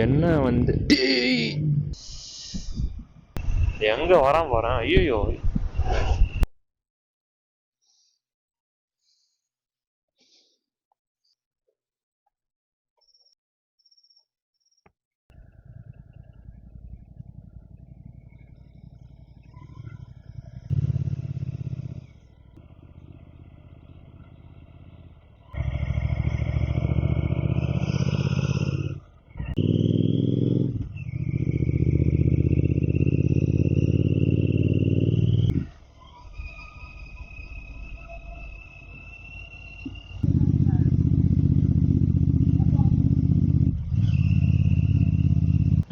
என்ன வந்து எங்க வரான் போறேன்? ஐயோ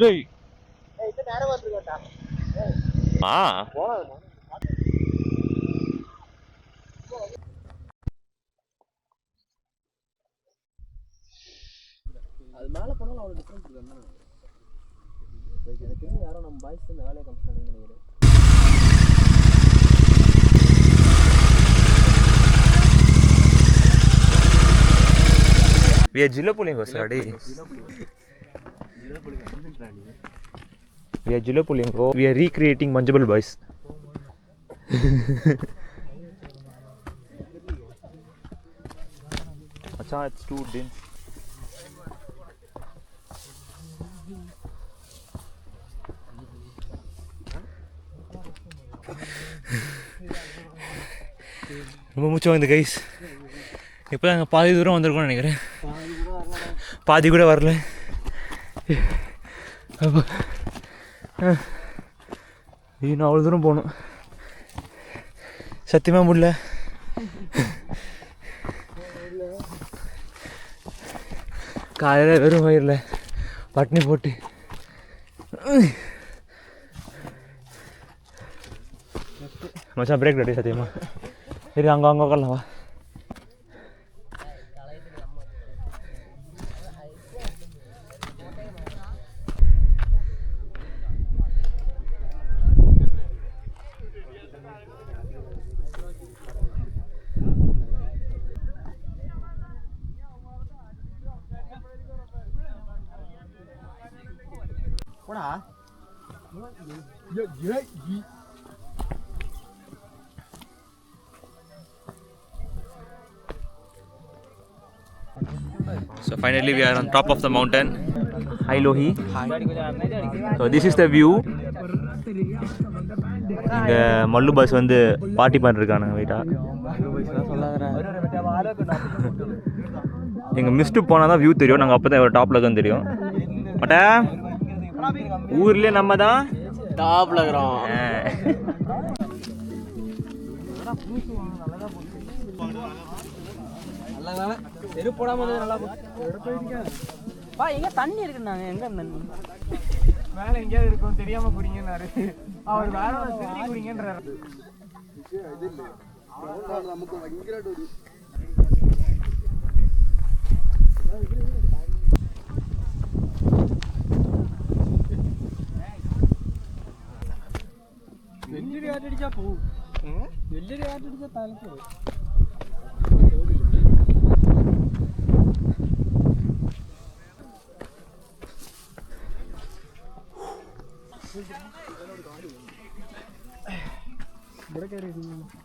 டேய் இது நேரா வந்துட்டா. அது மேலே போனாலும் அவ்வளோ டிஃப்ரெண்ட் இருக்குண்ணா. எனக்கு தெரிஞ்சு யாரும் நம்ம பாய்ஸ் இந்த வேலையை கம்ப்ளீட் நினைக்கிறேன். We are Jilopulingo, sir. We are Jilopulingo. We are recreating Manjabal boys. Acha, it's too dense. ரொம்ப மூச்சம் வந்து கைஸ். இப்போ நாங்கள் பாதி தூரம் வந்திருக்கோம்னு நினைக்கிறேன். பாதி கூட வரல. அப்போ இன்னும் அவ்வளோ தூரம் போகணும். சத்தியமாக முடியல. காலையில் வெறும் வயிறில் பட்னி போட்டு மச்சான் பிரேக் ரெடி. சத்தியமா சரி, அங்கே உட்காரலாம் வா. So finally we are on top of the mountain. Hi Lohi. Hi. So this is the view. இங்க மல்லு பஸ் வந்து பார்ட்டி பண்ணிருக்கானுங்க. வெயிட்டா எங்க மிஸ்ட்டு போனால் தான் வியூ தெரியும். நாங்கள் அப்போ தான் டாப்பில் தான் தெரியும். பட்ட ஊர்லேயே நம்ம தான் டாப்ல இருக்கிறோம். செருப்பு போடாம நல்லா பா. எங்க தண்ணி இருக்குன்னாங்க. எங்க தண்ணி மேலே எங்கேயாவது இருக்கும் தெரியாம குடிங்கன்னாரு. அவர் வேற திரும்பி குடிங்கன்றாரு. நமக்கு பயங்கர வெள்ளரி ஆட்டடிச்சா போகும். வெள்ளரி ஆட்டடிச்சா தலைக்கு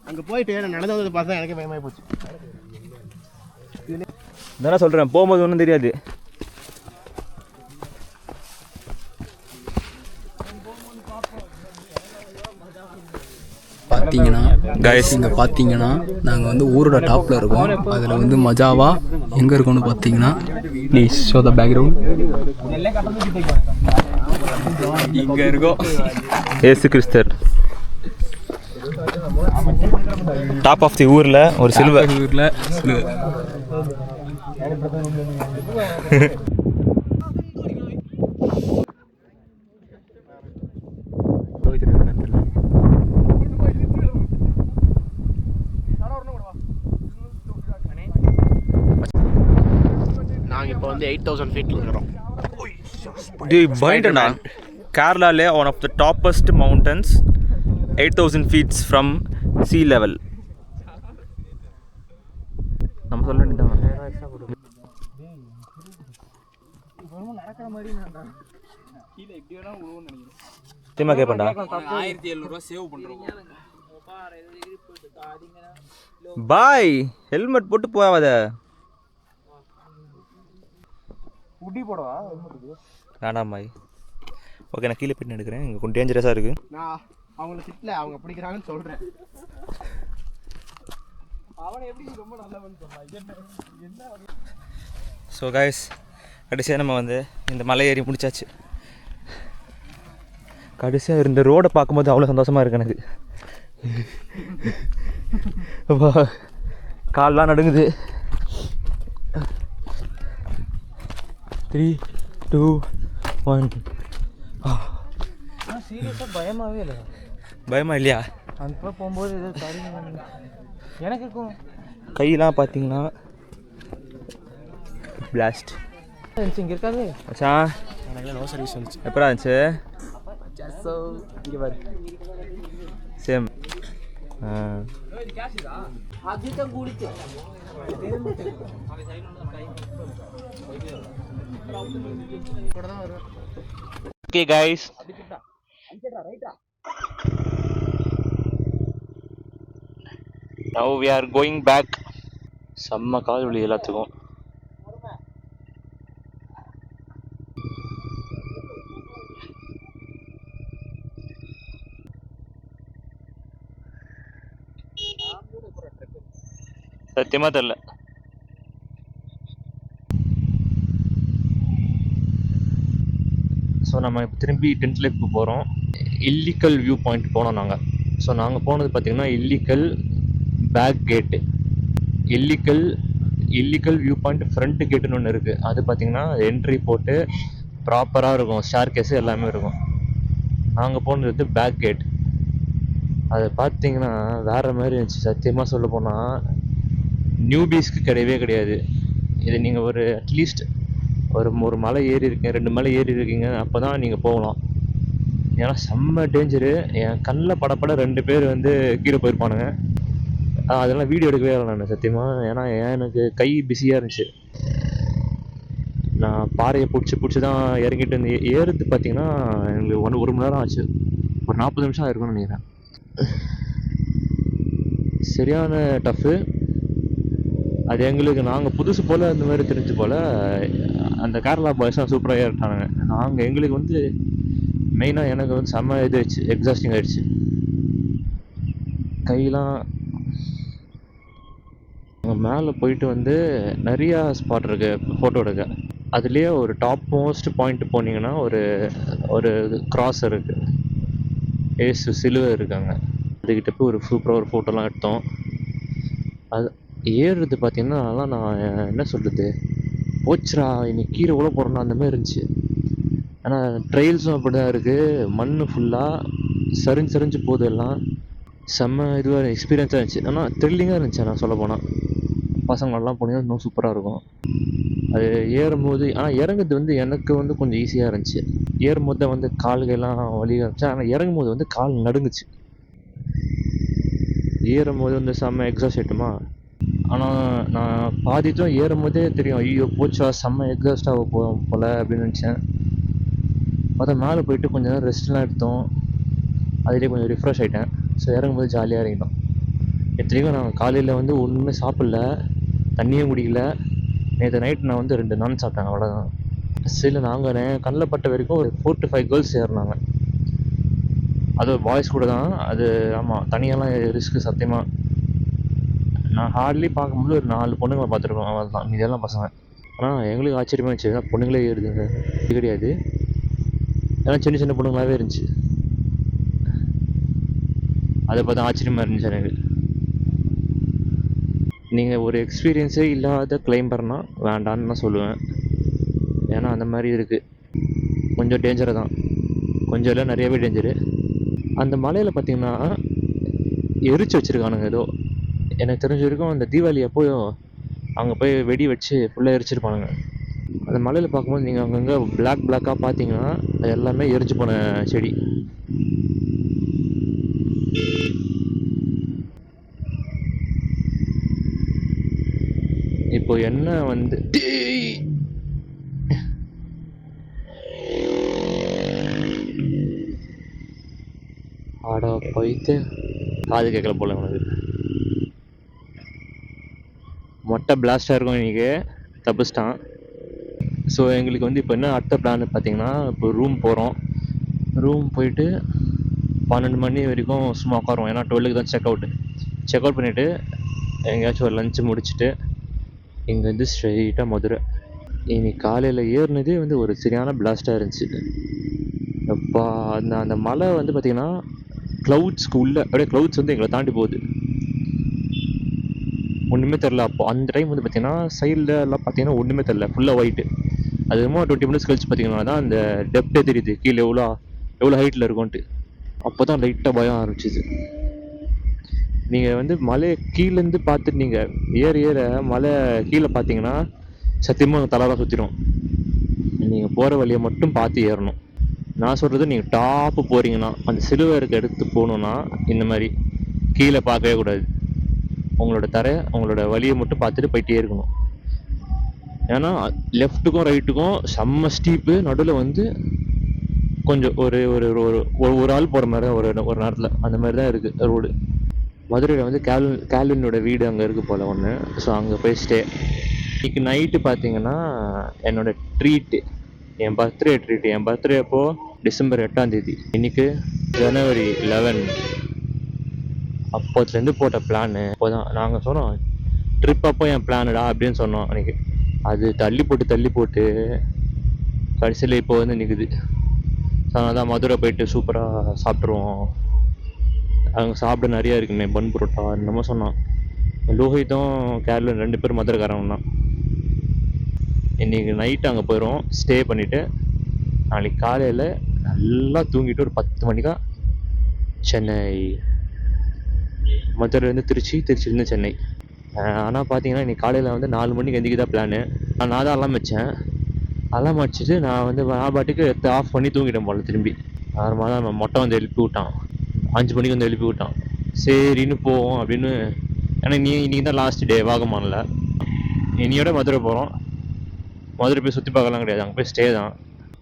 அங்கே போயிட்டு நடந்து வந்து பார்த்தா எனக்கு பயமாகி போச்சு. தானே சொல்கிறேன், போகும்போது ஒன்றும் தெரியாது. பார்த்தீங்கன்னா கைஸ், இங்கே பார்த்தீங்கன்னா நாங்கள் வந்து ஊரோட டாப்பில் இருக்கோம். அதில் வந்து மஜாவா எங்கே இருக்கோம்னு பார்த்தீங்கன்னா, ப்ளீஸ் ஷோ த பேக்ரவுண்ட். இங்கே இருக்கோம் ஏசு கிறிஸ்தர் டாப் ஆஃப் தி ஊரில் ஒரு சில்வர் ஊரில் நாங்கள் இப்போ வந்து 8000 ஃபீட்டில் இருக்கிறோம். கேரளாலே one of the toppest mountains, 8000 feet from sea level. நம்ம சொல்ல வேண்டியதான். நடக்கிற மாதிரி நான் கீழே எப்படி வேணா விழுவுன்னு நினைக்கிறேன். சத்தியமாக கேட்பேன்டா. 1700 சேவ் பண்ணுறோம். பாய் ஹெல்மெட் போட்டு போகாத. உட்டி போடவா? வேணாம் பாய். ஓகே நான் கீழே போய்ட்டு எடுக்கிறேன். இங்கே கொஞ்சம் டேஞ்சரஸாக இருக்குது. நான் அவங்கள திட்டல, அவங்க பிடிக்கிறாங்கன்னு சொல்கிறேன். அவனை எப்படி ரொம்ப நல்லவன்னு சொன்னான். ஸோ காய்ஸ் கடைசியாக நம்ம வந்து இந்த மலை ஏறி முடிச்சாச்சு. கடைசியாக இருந்த ரோடை பார்க்கும்போது அவ்வளோ சந்தோஷமாக இருக்கு எனக்கு. கால்லாம் நடுங்குது. 3, 2, 1. சீரியஸாக பயமாகவே இல்லை. பயமா இல்லையா? அந்த போகும்போது ஏதோ தருங்க எனக்கு இருக்கும். கையெல்லாம் பார்த்தீங்கன்னா பிளாஸ்ட் இங்கே இருக்காது மச்சான். எனக்கு நோ சர்வீஸ் வந்துச்சு. எப்படா இருந்துச்சு? இங்கே பாரு same. Okay guys, now we are going back. செம்ம கால் வலி எல்லாத்துக்கும். சத்தியமாக தெரில. ஸோ நம்ம இப்போ திரும்பி 10th லேக்கு போகிறோம். இல்லிக்கல் வியூ பாயிண்ட் போனோம் நாங்கள். ஸோ நாங்கள் போனது பார்த்திங்கன்னா இல்லிக்கல் பேக் கேட்டு, இல்லிக்கல் வியூ பாயிண்ட் ஃப்ரண்ட் கேட்டுன்னு ஒன்று இருக்குது. அது பார்த்திங்கன்னா என்ட்ரி போட்டு ப்ராப்பராக இருக்கும், ஸ்டார் கேஸு எல்லாமே இருக்கும். நாங்கள் போனது வந்து பேக் கேட். அதை பார்த்திங்கன்னா வேறு மாதிரி இருந்துச்சு. சத்தியமாக சொல்ல போனால் நியூபீஸ்க்கு கிடையவே கிடையாது இது. நீங்கள் ஒரு அட்லீஸ்ட் ஒரு மலை ஏறி இருக்கீங்க, 2 மலை ஏறி இருக்கீங்க, அப்போ தான் நீங்கள் போகலாம். ஏன்னா செம்ம டேஞ்சரு. என் கண்ணில் படப்பட 2 பேர் வந்து கீழே போயிருப்பானுங்க. அதெல்லாம் வீடியோ எடுக்கவே இல்லை நான் சத்தியமாக. ஏன்னா எனக்கு கை பிஸியாக இருந்துச்சு. நான் பாறையை பிடிச்சி தான் இறங்கிட்டு வந்து ஏறுறது பார்த்திங்கன்னா எங்களுக்கு 1 மணி நேரம் ஆச்சு. ஒரு 40 நிமிஷம் ஆயிருக்கும்னு நினைக்கிறேன். சரியான டஃப்பு அது எங்களுக்கு. நாங்கள் புதுசு போல் அந்த மாதிரி தெரிஞ்சு போல் அந்த கேரளா பாய்ஸ்லாம் சூப்பராக ஏறிட்டானுங்க. எங்களுக்கு வந்து மெயினாக எனக்கு வந்து செம்ம இது ஆயிடுச்சு, எக்ஸாஸ்டிங் ஆகிடுச்சு. கையெல்லாம் மேலே போயிட்டு வந்து நிறையா ஸ்பாட் இருக்குது ஃபோட்டோ எடுக்க. அதுலேயே ஒரு டாப் மோஸ்ட் பாயிண்ட் போனீங்கன்னா ஒரு கிராஸ் இருக்குது, ஏசு சிலுவை இருக்காங்க. அதுக்கிட்ட போய் ஒரு சூப்பராக ஒரு ஃபோட்டோலாம் எடுத்தோம். அது ஏறுறது பார்த்திங்கன்னா அதெல்லாம் நான் என்ன சொல்கிறது, போச்சுரா இன்னைக்கு கீழே உள்ள போகிறோன்னா அந்த மாதிரி இருந்துச்சு. ஆனால் ட்ரெயில்ஸும் அப்படி தான் இருக்குது. மண் ஃபுல்லாக சரிஞ்சு போகுது எல்லாம். செம்ம இதுவாக எக்ஸ்பீரியன்ஸாக இருந்துச்சு. ஆனால் த்ரில்லிங்காக இருந்துச்சு. நான் சொல்ல போனால் பசங்களெல்லாம் போனீங்கன்னா இன்னும் சூப்பராக இருக்கும். அது ஏறும்போது ஆனால் இறங்குறது வந்து எனக்கு வந்து கொஞ்சம் ஈஸியாக இருந்துச்சு. ஏறும்போது தான் வந்து கால்கெல்லாம் வலி இருந்துச்சு. ஆனால் இறங்கும்போது வந்து கால் நடுங்குச்சு. ஏறும்போது வந்து செம்ம எக்ஸாஸ்ட் ஆகிட்டுமா. ஆனால் நான் பாதிட்டும் ஏறும்போதே தெரியும், ஐயோ போச்சா செம்ம எக்ஸாஸ்டாக போல் அப்படின்னு நினச்சேன். பார்த்தா மேலே போயிட்டு கொஞ்சம் நேரம் ரெஸ்ட்லாம் எடுத்தோம். அதிலே கொஞ்சம் ரிஃப்ரெஷ் ஆகிட்டேன். ஸோ இறங்கும்போது ஜாலியாக இறங்கிட்டோம். எத்தனைக்கும் நான் காலையில் வந்து ஒன்றுமே சாப்பிடல, தண்ணியும் குடிக்கல. நேற்று நைட் நான் வந்து 2 நான் சாப்பிட்டேன், அவ்வளோதான். சரி நாங்கள் கண்ணில் பட்ட வரைக்கும் ஒரு 4 to 5 கேர்ள்ஸ் ஏறினாங்க. அது பாய்ஸ் கூட தான். அது ஆமாம், தனியெல்லாம் ரிஸ்க்கு சத்தியமாக. நான் ஹார்ட்லி பார்க்கும்போது ஒரு 4 பொண்ணுங்களை பார்த்துருக்கோம், அவ்வளோ தான். இதெல்லாம் பசங்க. ஆனால் எங்களுக்கு ஆச்சரியமாக இருந்துச்சு, ஏன்னா பொண்ணுங்களே ஏறுதுங்க. இது கிடையாது, ஏன்னா சின்ன பொண்ணுங்களாகவே இருந்துச்சு. அதை பார்த்து ஆச்சரியமாக இருந்துச்சு எனக்கு. நீங்கள் ஒரு எக்ஸ்பீரியன்ஸே இல்லாத கிளைம்பர்னா வேண்டான்னு நான் சொல்லுவேன். ஏன்னா அந்த மாதிரி இருக்குது. கொஞ்சம் டேஞ்சரு தான், கொஞ்சம் இல்லை நிறையவே டேஞ்சரு. அந்த மலையில் பார்த்திங்கன்னா எரிச்சு வச்சுருக்கானுங்க ஏதோ. எனக்கு தெரிஞ்ச வரைக்கும் அந்த தீபாவளி அப்போ அங்கே போய் வெடி வச்சு ஃபுல்லாக எரிச்சிருப்பானுங்க. அந்த மலையில் பார்க்கும்போது நீங்கள் அங்கங்கே பிளாக்காக பார்த்தீங்கன்னா அது எல்லாமே எரிச்சு போன செடி. இப்போ என்ன வந்து ஆடா போயிட்டு காது கேட்கல போல உனக்கு. மொட்டை பிளாஸ்டாக இருக்கும் இன்றைக்கி, தப்பிச்சிட்டான். ஸோ எங்களுக்கு வந்து இப்போ என்ன அடுத்த பிளான் பார்த்தீங்கன்னா, இப்போ ரூம் போகிறோம். ரூம் போயிட்டு 12 மணி வரைக்கும் சும்மா உட்காருவோம். ஏன்னா 12க்கு தான் செக் அவுட் பண்ணிவிட்டு எங்கேயாச்சும் ஒரு லஞ்சு முடிச்சுட்டு இங்கேருந்து ஸ்ட்ரெயிட்டாக மதுரை. இன்னைக்கு காலையில் ஏறினதே வந்து ஒரு சரியான பிளாஸ்டாக இருந்துச்சு. அப்போ அந்த மலை வந்து பார்த்திங்கன்னா க்ளவுட்ஸ்க்கு உள்ள அப்படியே க்ளவுட்ஸ் வந்து எங்களை தாண்டி போகுது. ஒன்றுமே தெரில. அப்போ அந்த டைம் வந்து பார்த்திங்கன்னா சைடில் எல்லாம் பார்த்திங்கன்னா ஒன்றுமே தெரில, ஃபுல்லாக ஒயிட்டு. அது என்னமோ 20 மினிட்ஸ் கழிச்சு பார்த்திங்கன்னா தான் அந்த டெப்த்தே தெரியுது, கீழே எவ்வளோ ஹைட்டில் இருக்கும்ன்ட்டு. அப்போ தான் லைட்டாக பயம் ஆரம்பிச்சிது. நீங்கள் வந்து மலையை கீழேருந்து பார்த்துட்டு நீங்கள் ஏற மலை கீழே பார்த்தீங்கன்னா சத்தியமாக தலைலாம் சுற்றிடும். நீங்கள் போகிற வழியை மட்டும் பார்த்து ஏறணும். நான் சொல்கிறது, நீங்கள் டாப்பு போகிறீங்கன்னா அந்த சிலுவருக்கு எடுத்து போகணுன்னா இந்த மாதிரி கீழே பார்க்கவே கூடாது. உங்களோட வழியை மட்டும் பார்த்துட்டு போயிட்டே இருக்கணும். ஏன்னா லெஃப்ட்டுக்கும் ரைட்டுக்கும் செம்ம ஸ்டீப்பு, நடுவில் வந்து கொஞ்சம் ஒரு ஒரு ஒரு ஒரு ஆள் போகிற மாதிரி தான் ஒரு நேரத்தில் அந்த மாதிரி தான் இருக்குது ரோடு. மதுரையில் வந்து கேல்வினோட வீடு அங்கே இருக்குது போல் ஒன்று. ஸோ அங்கே போய் ஸ்டே. இன்னைக்கு நைட்டு பார்த்தீங்கன்னா என்னோடய ட்ரீட்டு, என் பர்த்டே ட்ரீட்டு. என் பர்த்டே அப்போது December 8. இன்றைக்கி January 11. அப்போத்துலேருந்து போட்ட பிளானு. அப்போ தான் நாங்கள் சொன்னோம் ட்ரிப் அப்போ என் பிளானுடா அப்படின்னு சொன்னோம் அன்றைக்கி. அது தள்ளி போட்டு கடைசியில் இப்போ வந்து நிற்குது. ஸோ அதனால் தான் மதுரை போயிட்டு சூப்பராக சாப்பிட்ருவோம். அங்கே சாப்பிட நிறையா இருக்குமே, பன் புரோட்டா என்னமோ சொன்னான். லோஹித்தும் கேரளும் 2 பேரும் மதுரைக்காரங்க தான். இன்றைக்கி நைட்டு அங்கே போயிடுவோம், ஸ்டே பண்ணிவிட்டு நாளைக்கு காலையில் நல்லா தூங்கிட்டு ஒரு 10 மணிக்கா சென்னை. மதுரைலேருந்து திருச்சியிலேருந்து சென்னை. ஆனால் பார்த்தீங்கன்னா இன்றைக்கி காலையில் வந்து 4 மணிக்கு எந்திரிக்க தான் பிளானு. நான் தான் அலாம் வச்சேன். அலாம் வச்சுட்டு நான் பாட்டுக்கு ஆஃப் பண்ணி தூங்கிட்டேன் போல். திரும்பி நார்மலாக தான் நம்ம மொட்டை வந்து எழுப்பி விட்டான். 5 மணிக்கு வந்து எழுப்பி விட்டான். சரின்னு போவோம் அப்படின்னு. ஏன்னா இன்றைக்கி தான் லாஸ்ட் டே வாகமானில். இனியோட மதுரை போகிறோம். மதுரை போய் சுற்றி பார்க்கலாம் கிடையாது, அங்கே போய் ஸ்டே தான்.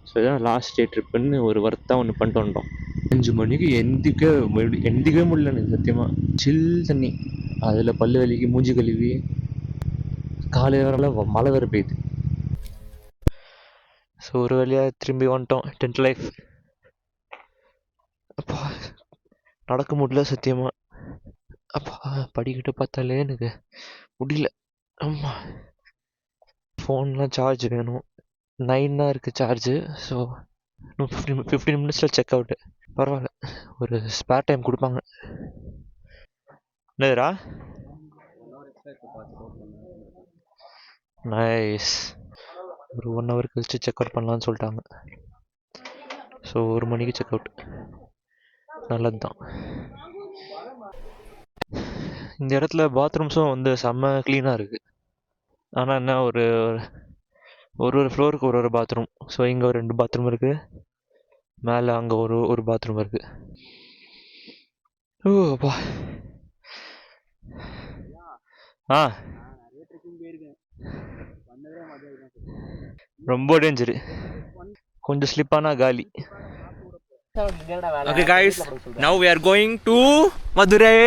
ஸோ இதான் லாஸ்ட் டே ட்ரிப்புன்னு ஒரு ஒர்த்தாக ஒன்று பண்ணிட்டு வந்துட்டோம். 5 மணிக்கு எந்திக்கவே முடியல எனக்கு சத்தியமாக. சில் தண்ணி, அதில் பல்லு வலிக்கு மூஞ்சி கழுவி காலையில் வரலாம், மழை வேறு பெய்யுது. ஸோ ஒரு வழியாக திரும்பி வந்துட்டோம் டென்ட் லைஃப். அப்பா நடக்க முடியல சத்தியமாக. அப்பா படிக்கிட்டு பார்த்தாலே எனக்கு முடியல. ஆமாம், ஃபோன்லாம் சார்ஜ் வேணும். 9 தான் இருக்குது சார்ஜு. ஸோ 15 மினிட்ஸில் செக் அவுட்டு. பரவாயில்ல, ஒரு ஸ்பேர் டைம் கொடுப்பாங்க. என்னதுரா? நைஸ். ஒரு 1 hour கழிச்சு செக் அவுட் பண்ணலான்னு சொல்லிட்டாங்க. ஸோ 1 மணிக்கு செக் அவுட். நல்லது தான். இந்த இடத்துல பாத்ரூம்ஸும் வந்து செம்ம க்ளீனாக இருக்குது. ஆனால் என்ன, ஒரு ஃப்ளோருக்கு ஒரு பாத்ரூம். ஸோ இங்கே ஒரு 2 பாத்ரூம் இருக்குது, மேலே அங்கே ஒரு பாத்ரூம் இருக்குது. ஓப்பா. ஆ ரொம்ப டேஞ்சரு, கொஞ்சம் ஸ்லிப்பானா காலி. Okay guys, now we are going to Madurai.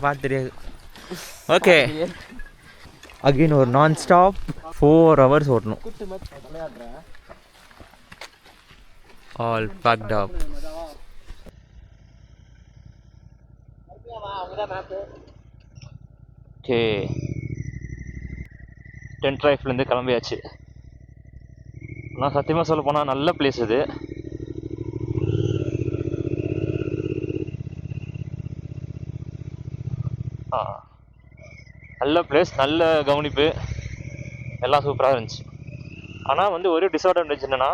பாட்டு தெரியாது. ஓகே, அகைன் ஒரு நான் ஸ்டாப் 4 hours ஓட்டணும். All packed up. Okay, tent லைஃப்லேருந்து கிளம்பியாச்சு. நான் சத்தியமாக சொல்ல போனால் நல்ல பிளேஸ் இது. நல்ல பிளேஸ், நல்ல கவனிப்பு, எல்லாம் சூப்பராக இருந்துச்சு. ஆனால் வந்து ஒரு டிஸ்அட்வான்டேஜ் என்னென்னா,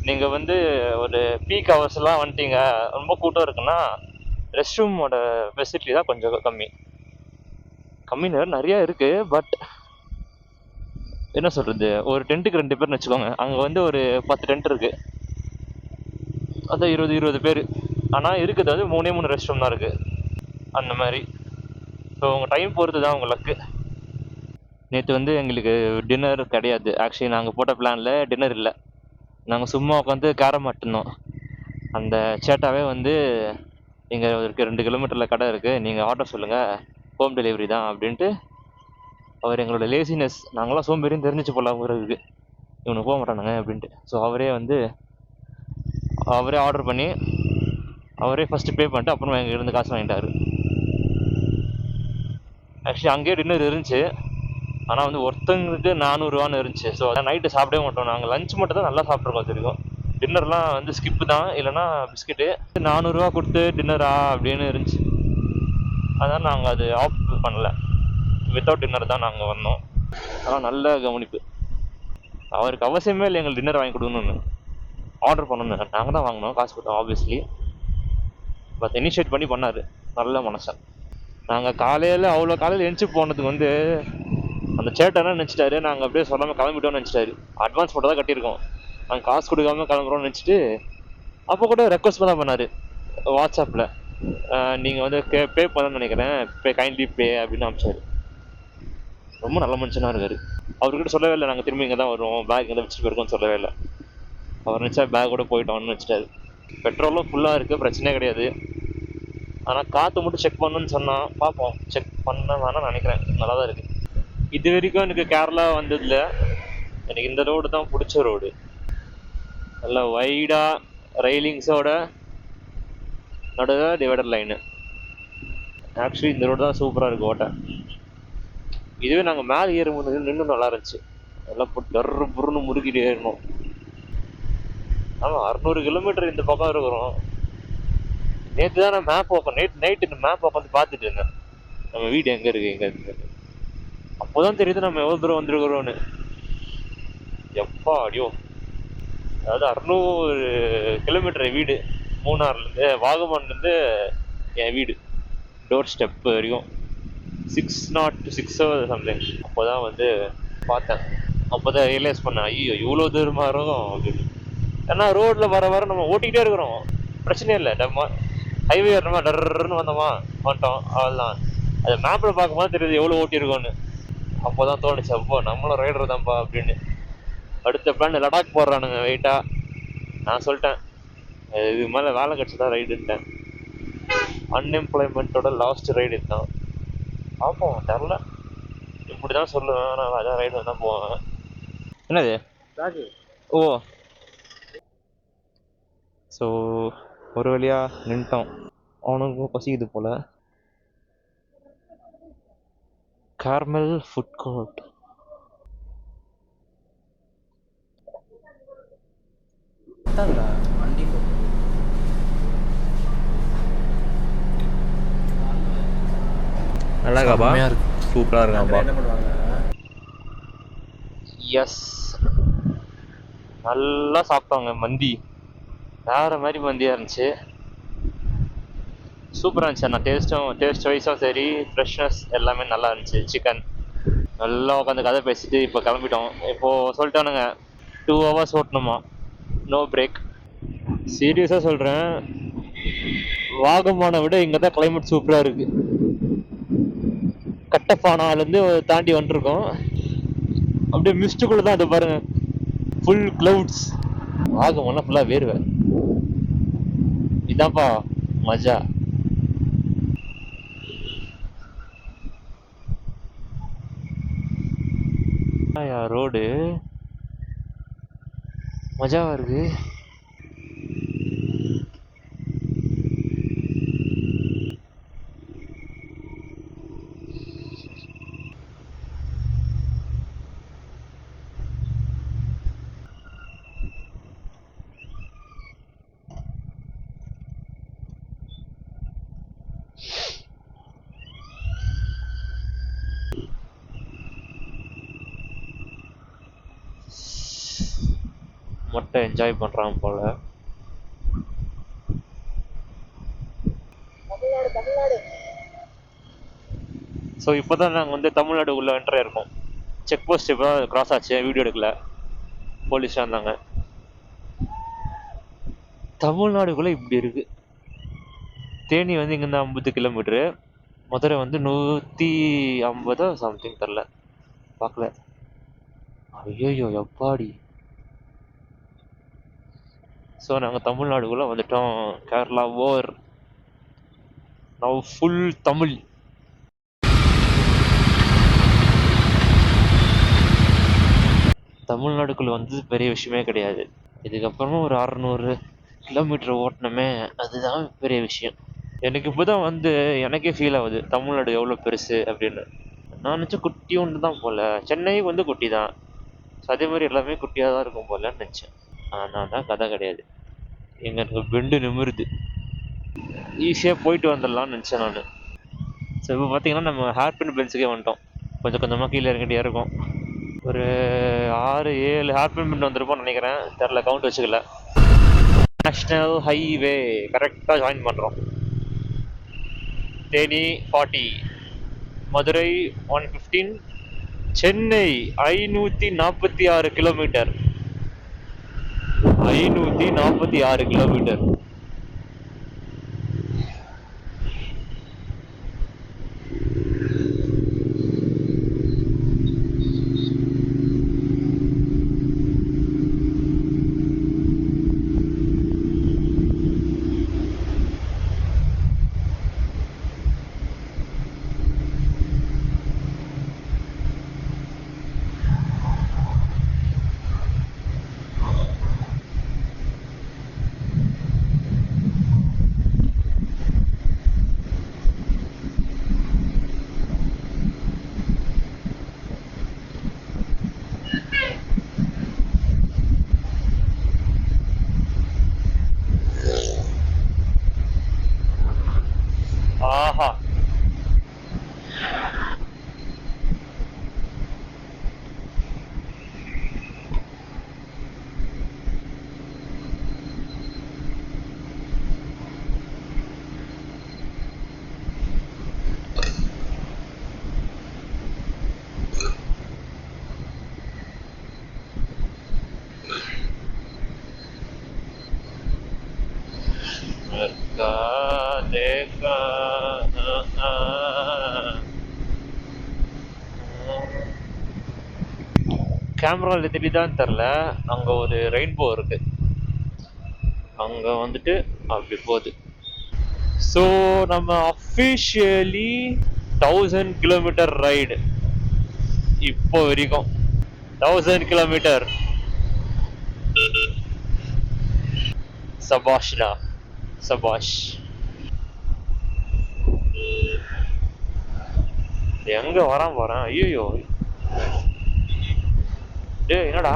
நீங்கள் வந்து ஒரு பீக் ஹவர்ஸ்லாம் வந்துட்டீங்க, ரொம்ப கூட்டம் இருக்குன்னா ரெஸ்ட் ரூமோட ஃபெசிலிட்டி தான் கொஞ்சம் கம்மி நிறையா இருக்குது. பட் என்ன சொல்கிறது, ஒரு டென்ட்டுக்கு 2 பேர்னு வச்சுக்கோங்க. அங்கே வந்து ஒரு 10 டென்ட் இருக்குது, அதான் 20 பேர். ஆனால் இருக்குது அது 3 ரெஸ்ட் ரூம் தான் இருக்குது அந்த மாதிரி. ஸோ உங்கள் டைம் பொறுத்து தான் உங்கள் லக்கு. நேற்று வந்து எங்களுக்கு டின்னர் கிடையாது. ஆக்சுவலி நாங்கள் போட்ட பிளானில் டின்னர் இல்லை. நாங்கள் சும்மா உட்காந்து கேரம் ஆட்டினோம். அந்த சேட்டாவே வந்து இங்கே இருக்கு 2 கிலோமீட்டரில் கடை இருக்குது, நீங்கள் ஆர்டர் சொல்லுங்கள், ஹோம் டெலிவரி தான் அப்படின்ட்டு. அவர் எங்களோட லேசினஸ், நாங்களாம் சோம்பேறின்னு தெரிஞ்சிச்சு போல அவருக்கு, இவனுக்கு போக மாட்டானுங்க அப்படின்ட்டு. ஸோ அவரே ஆர்டர் பண்ணி அவரே ஃபஸ்ட்டு பே பண்ணிட்டு அப்புறமா எங்கள் இருந்து காசு வாங்கிட்டாரு. ஆக்சுவலி அங்கேயே டின்னர் இருந்துச்சு, ஆனால் வந்து ஒருத்தங்களுக்கு 400 இருந்துச்சு. ஸோ அதான் நைட்டு சாப்பிடவே மாட்டோம், நாங்கள் லஞ்ச் மட்டும் தான் நல்லா சாப்பிட்ருக்கோம் தெரியும். டின்னர்லாம் வந்து ஸ்கிப்பு தான், இல்லைனா பிஸ்கெட்டு. 400 கொடுத்து டின்னரா அப்படின்னு இருந்துச்சு, அதனால் நாங்கள் அது ஆஃப் பண்ணல, வித்தவுட் டின்னர் தான் நாங்கள் வந்தோம். ஆனால் நல்ல கவனிப்பு, அவருக்கு அவசியமே இல்லை எங்களுக்கு டின்னர் வாங்கி கொடுக்கணும்னு. ஆர்டர் பண்ணணும், நாங்கள் தான் வாங்கினோம், காசு கொடுத்தோம் ஆப்வியஸ்லி. பட் இனிஷியேட் பண்ணி பண்ணார், நல்ல மனுஷன். நாங்கள் அவ்வளோ காலையில் எழுந்துச்சி போனதுக்கு வந்து அந்த சேட்டை நினச்சிட்டாரு நாங்கள் அப்படியே சொல்லாமல் கிளம்பிட்டோம்னு நினச்சிட்டாரு. அட்வான்ஸ் மட்டும் தான் கட்டியிருக்கோம், நாங்கள் காசு கொடுக்காம கிளம்புறோம்னு நினச்சிட்டு அப்போ கூட ரெக்வஸ்ட் தான் பண்ணார் வாட்ஸ்அப்பில், நீங்கள் வந்து பே பண்ணணும்னு நினைக்கிறேன், கைண்ட்லி பே அப்படின்னு அனுப்பிச்சாரு. ரொம்ப நல்ல மனுஷனாக இருக்கார். அவர்கிட்ட சொல்லவே இல்லை நாங்கள் திரும்பி இங்கே தான் வருவோம், பேக் இங்கே தான் வச்சுட்டு போயிருக்கோம்னு சொல்லவே இல்லை. அவர் நினச்சா பேக்கோட போயிட்டோம்னு வச்சுட்டாரு. பெட்ரோலும் ஃபுல்லாக இருக்குது, பிரச்சனையே கிடையாது. ஆனால் காற்று மட்டும் செக் பண்ணணுன்னு சொன்னால் பார்ப்போம், செக் பண்ண வேணாம் நினைக்கிறேன். நல்லா தான் இருக்குது. இது வரைக்கும் எனக்கு கேரளா வந்ததில்ல, எனக்கு இந்த ரோடு தான் பிடிச்ச ரோடு. நல்லா வைடாக ரெயிலிங்ஸோட நடுவில் டிவைடர் லைனு. ஆக்சுவலி இந்த ரோடு தான் சூப்பராக இருக்குது ஓட்ட. இதுவே நாங்கள் மேலே ஏறும்போது நின்று நல்லா இருந்துச்சு, நல்லா போட்டு டர்ரு புருன்னு முறுக்கிட்டு ஏறணும். ஆமாம் 600 கிலோமீட்டர் இந்த பக்கம் இருக்கிறோம். நேற்று தான் நான் மேப் நேற்று நைட்டு இந்த மேப் உட்காந்து பார்த்துட்டு இருந்தேன், நம்ம வீடு எங்கே இருக்குது எங்கே இருக்குது. அப்போ தான் தெரியுது நம்ம எவ்வளோ தூரம் வந்துருக்குறோன்னு. எப்பா அடியோ, அதாவது 600 கிலோமீட்டர் வீடு, மூணார்லேருந்து வாகமான்லேருந்து என் வீடு டோர் ஸ்டெப் வரைக்கும் 606 சம்திங். அப்போ தான் வந்து பார்த்தேன், அப்போ தான் ரியலைஸ் பண்ணேன், ஐயோ இவ்வளோ தூரமாக இருக்கும் அப்படின்னு. ஏன்னா ரோட்டில் வர நம்ம ஓட்டிக்கிட்டே இருக்கிறோம், பிரச்சனையே இல்லை. நம்ம ஹைவே ஏறணுமா டர்ன்னு வந்துட்டோம், அவ்வளோதான். அது மேப்பில் பார்க்கும்போது தெரியுது எவ்வளோ ஓட்டியிருக்கோன்னு. அப்போ தான் தோணுச்சு, அப்போ நம்மளும் ரைடர் தான்ப்பா அப்படின்னு. அடுத்த பிளான் லடாக் போடுறானுங்க வெயிட்டாக. நான் சொல்லிட்டேன் இது மேலே வேலை கிடச்சதான் ரைடுன்ட்டேன். அன்எம்ப்ளாய்மெண்ட்டோட லாஸ்ட் ரைடு இதுதான். பார்ப்போம், தெரில, இப்படி தான் சொல்லுவேன், ஆனால் அதான் ரைடு தான் போவேன். என்னது ஓ, ஸோ ஒரு வழியாக நின்ட்டோம். அவனுக்கும் பசிக்குது போல். Carmel food court. நல்லா இருக்காப்பா, சூப்பராக இருக்காப்பா. எஸ், நல்லா சாப்பிட்டோங்க. மந்தி வேறு மாதிரி மந்தியாக இருந்துச்சு, சூப்பராக இருந்துச்சு. நான் டேஸ்ட் வைஸும் சரி, ஃப்ரெஷ்னஸ் எல்லாமே நல்லா இருந்துச்சு. சிக்கன் நல்லா உட்காந்து கதை பேசிட்டு இப்போ கிளம்பிட்டோம். இப்போது சொல்லிட்டானுங்க 2 hours ஓட்டணுமா, நோ பிரேக். சீரியஸாக சொல்கிறேன், வாகமானை விட இங்கே தான் கிளைமேட் சூப்பராக இருக்குது. கட்டப்பானாலேருந்து தாண்டி வந்துருக்கோம், அப்படியே மிஸ்ட்டுக்குள்ளே தான் அது பாருங்கள், ஃபுல் க்ளவுட்ஸ். வாகமானா ஃபுல்லாக வேர்வை, இதான்ப்பா மஜா. ரோடு மஜாவா இருக்கு. மட்டும் என்ஜாய் பண்றான் போல. ஸோ இப்போ தான் நாங்கள் வந்து தமிழ்நாடு உள்ள என்ட்ரு இருக்கோம். செக் போஸ்ட் இப்போ தான் கிராஸ் ஆச்சு, வீடியோ எடுக்கல, போலீஸாக இருந்தாங்க. தமிழ்நாடுக்குள்ளே இப்படி இருக்கு. தேனி வந்து இங்கேருந்து 50 கிலோமீட்ரு, மதுரை வந்து 150 சம்திங், தெரில, பார்க்கல. ஐயோ எப்பாடி ஸோ நாங்கள் தமிழ்நாடுக்குள்ளே வந்துட்டோம். Kerala over. Now full Tamil. தமிழ்நாடுக்குள்ளே வந்தது பெரிய விஷயமே கிடையாது. இதுக்கப்புறமா ஒரு 600 கிலோமீட்டர் ஓட்டணுமே, அதுதான் பெரிய விஷயம். எனக்கு இப்போ தான் வந்து எனக்கே ஃபீல் ஆகுது தமிழ்நாடு எவ்வளோ பெருசு அப்படின்னு. நான் நினச்சேன் குட்டி ஒன்று தான் போல், சென்னை வந்து குட்டி தான், ஸோ அதே மாதிரி எல்லாமே குட்டியாக தான் இருக்கும் போலன்னு நினச்சேன். ஆனால் தான் கதை கிடையாது. எங்களுக்கு பெண்டு நிமிருது. ஈஸியாக போயிட்டு வந்துடலாம்னு நினச்சேன் நான். ஸோ இப்போ பார்த்தீங்கன்னா நம்ம ஹேர்பின் பென்ஸுக்கே வந்துட்டோம். கொஞ்சம் கொஞ்சமாக கீழே இறங்கிட்டே இருக்கும். ஒரு 6-7 ஹேர்பின் பெண்ட் வந்திருப்போம்னு நினைக்கிறேன், தெரில, கவுண்ட் வச்சுக்கல. நேஷ்னல் ஹைவே கரெக்டாக ஜாயின் பண்ணுறோம். தேனி 40, மதுரை 115, சென்னை 546 கிலோமீட்டர். 546 கிலோமீட்டர். ஆஹா, देखा கேமராவில் தெரியுதான்னு தெரில, அங்கே ஒரு ரெயின்போ இருக்கு, அங்கே வந்துட்டு அப்படி போகுது. ஸோ நம்ம அஃபிஷியலி 1000 கிலோமீட்டர் ரைடு இப்போ வரைக்கும். 1000 கிலோமீட்டர். சபாஷ்டா, சபாஷ். எங்க வரான் போறேன், ஐயோ. டே என்னடா,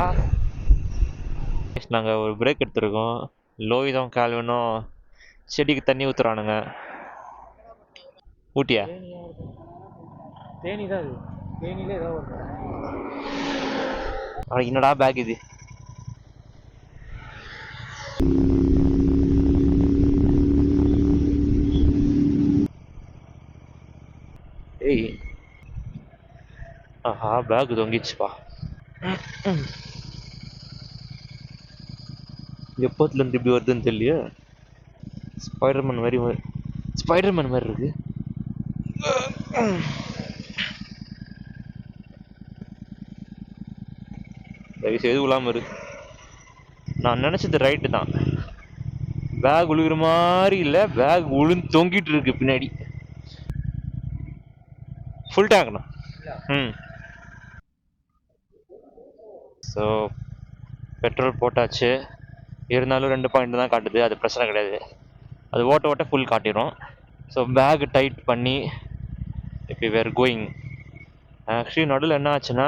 நாங்கள் ஒரு பிரேக் எடுத்துருக்கோம். லோயிதும் கால்வனும் செடிக்கு தண்ணி ஊற்றுறானுங்க. ஊட்டியா? தேனி தான் இது. தேனியிலே ஏதோ ஒரு என்னடா பேக் இது? ஏய், ஆஹா, பேக் தொங்கிச்சுப்பா. எப்போத்துலேருந்து இப்படி வருதுன்னு தெரியலையே. ஸ்பைடர்மேன் மாதிரி இருக்கு. தயவுசெய்து விழாம இருக்கு. நான் நினச்சது ரைட்டு தான். பேக் விழுகிற மாதிரி இல்லை, பேக் விழுந்து தொங்கிட்டு இருக்கு பின்னாடி. ஃபுல் டேங்க்ண்ணா. ஸோ பெட்ரோல் போட்டாச்சு. இருந்தாலும் 2 பாயிண்ட் தான் காட்டுது, அது பிரச்சனை கிடையாது. அது ஓட்ட ஃபுல் காட்டிடும். ஸோ பேக் டைட் பண்ணி இப்போ வேர் கோயிங். ஆக்சுவலி நடுவில் என்ன ஆச்சுன்னா,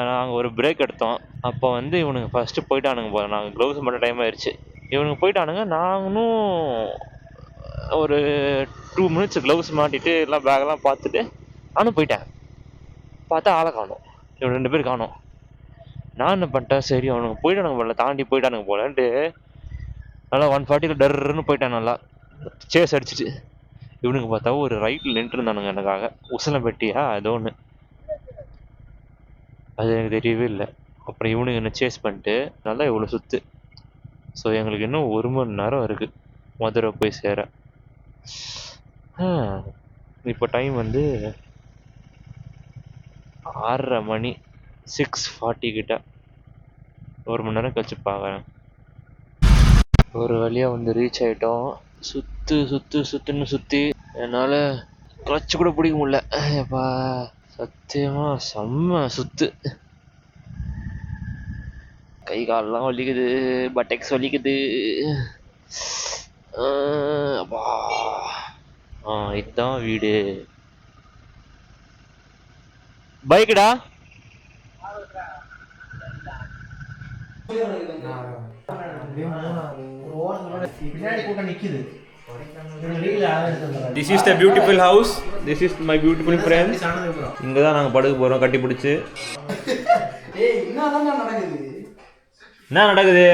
நாங்கள் ஒரு பிரேக் எடுத்தோம். அப்போ வந்து இவனுங்க ஃபஸ்ட்டு போயிட்டானுங்க போல. நாங்கள் க்ளவுஸ் மட்டும் டைம் ஆயிடுச்சு. இவனுங்க போயிட்டானுங்க. நானும் ஒரு 2 மினிட்ஸ் க்ளவுஸ் மாட்டிட்டு எல்லாம் பேக்கெல்லாம் பார்த்துட்டு நானும் போயிட்டேன். பார்த்தா ஆளை காணோம். இவன் 2 பேர் காணோம். நான் என்ன பண்ணிட்டேன், சரி அவனுங்க போயிட்டானுங்க போல, தாண்டி போயிட்டானுங்க போலன்ட்டு நல்லா 140 டர்ன்னு போயிட்டேன். நல்லா சேஸ் அடிச்சிட்டு. இவனுக்கு பார்த்தா ஒரு ரைட்டில் நின்றுருந்தானுங்க எனக்காக. உசலம் பெட்டியா ஏதோ ஒன்று, அது எனக்கு தெரியவே இல்லை. அப்புறம் இவனுங்க என்ன சேஸ் பண்ணிட்டு நல்லா இவ்வளோ சுற்று. ஸோ எங்களுக்கு இன்னும் 1 மணி நேரம் இருக்குது மதுரை போய் சேர. இப்போ டைம் வந்து 6:30 மணி, 6:40 கிட்ட. 1 மணி நேரம் கழிச்சு பார்க்குறேன். ஒரு வழியாக வந்து ரீச் ஆகிட்டோம். சுற்றி என்னால் கிளச்சு கூட பிடிக்க முடியல. எப்பா சத்தியமாக செம்ம சுத்து. கை காலெலாம் வலிக்குது, பட்டெக்ஸ் வலிக்குது. அப்பா இதுதான் வீடு. பைக்குடா This is the beautiful house. This is my beautiful friends. இங்கே தான் நாங்கள் படுக்க போகிறோம் கட்டி பிடிச்சி. என்ன நடக்குது?